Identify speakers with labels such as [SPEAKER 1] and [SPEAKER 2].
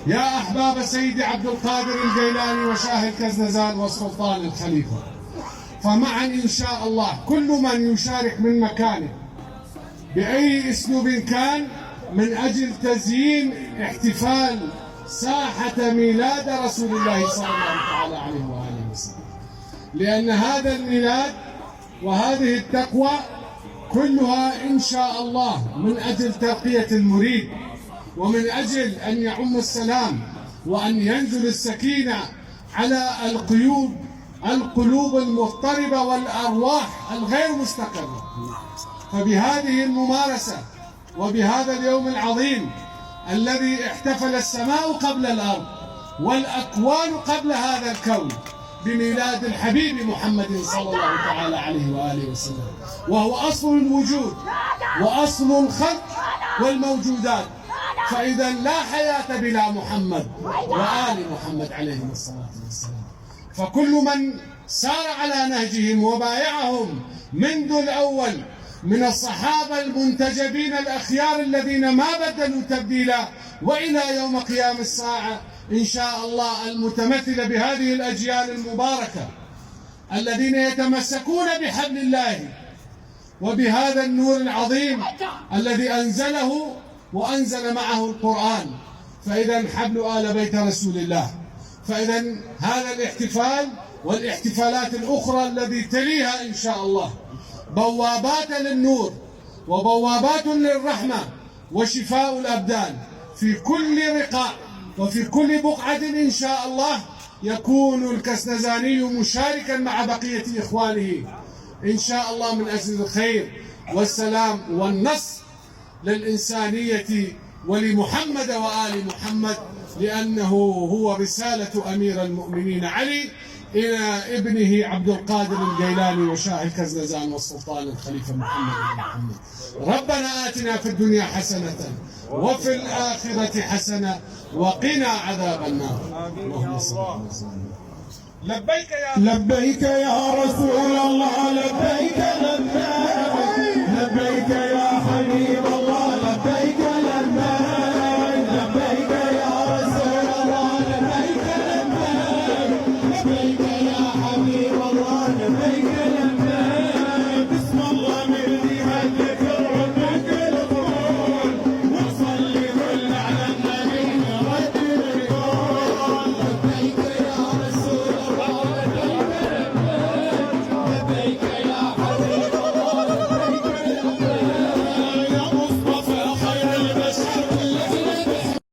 [SPEAKER 1] يا أحباب سيدي عبد القادر الجيلاني وشاه الكزنزان والسلطان الخليفة، فمعا إن شاء الله كل من يشارك من مكانه بأي أسلوب كان من أجل تزيين احتفال ساحة ميلاد رسول الله صلى الله تعالى عليه وآله وسلم، لأن هذا الميلاد وهذه التقوى كلها إن شاء الله من أجل ترقية المريد، ومن أجل أن يعم السلام وأن ينزل السكينة على القلوب المضطربة والأرواح الغير مستقرة. فبهذه الممارسة وبهذا اليوم العظيم الذي احتفل السماء قبل الأرض والأكوان قبل هذا الكون بميلاد الحبيب محمد صلى الله تعالى عليه وآله وسلم، وهو أصل الوجود وأصل الخلق والموجودات، فإذا لا حياة بلا محمد وآل محمد عليهم الصلاة والسلام. فكل من سار على نهجهم وبايعهم منذ الأول من الصحابة المنتجبين الأخيار الذين ما بدلوا تبديلا وإلى يوم قيام الساعة إن شاء الله، المتمثلة بهذه الأجيال المباركة الذين يتمسكون بحبل الله وبهذا النور العظيم الذي أنزله وأنزل معه القرآن. فإذا حبل آل بيت رسول الله. فإذا هذا الاحتفال والاحتفالات الأخرى التي تليها إن شاء الله بوابات للنور وبوابات للرحمة وشفاء الأبدان في كل رقاع وفي كل بقعة إن شاء الله. يكون الكسنزاني مشاركا مع بقية إخوانه إن شاء الله من أجل الخير والسلام والنصر للإنسانية ولمحمد وآل محمد، لأنه هو رسالة أمير المؤمنين علي إلى ابنه عبد القادر الجيلاني وشاه الكزنزان والسلطان الخليفة محمد. ربنا آتنا في الدنيا حسنة وفي الآخرة حسنة وقنا عذاب النار. اللهم صل على سيدنا.
[SPEAKER 2] لبيك يا رسول الله، لبيك لبيك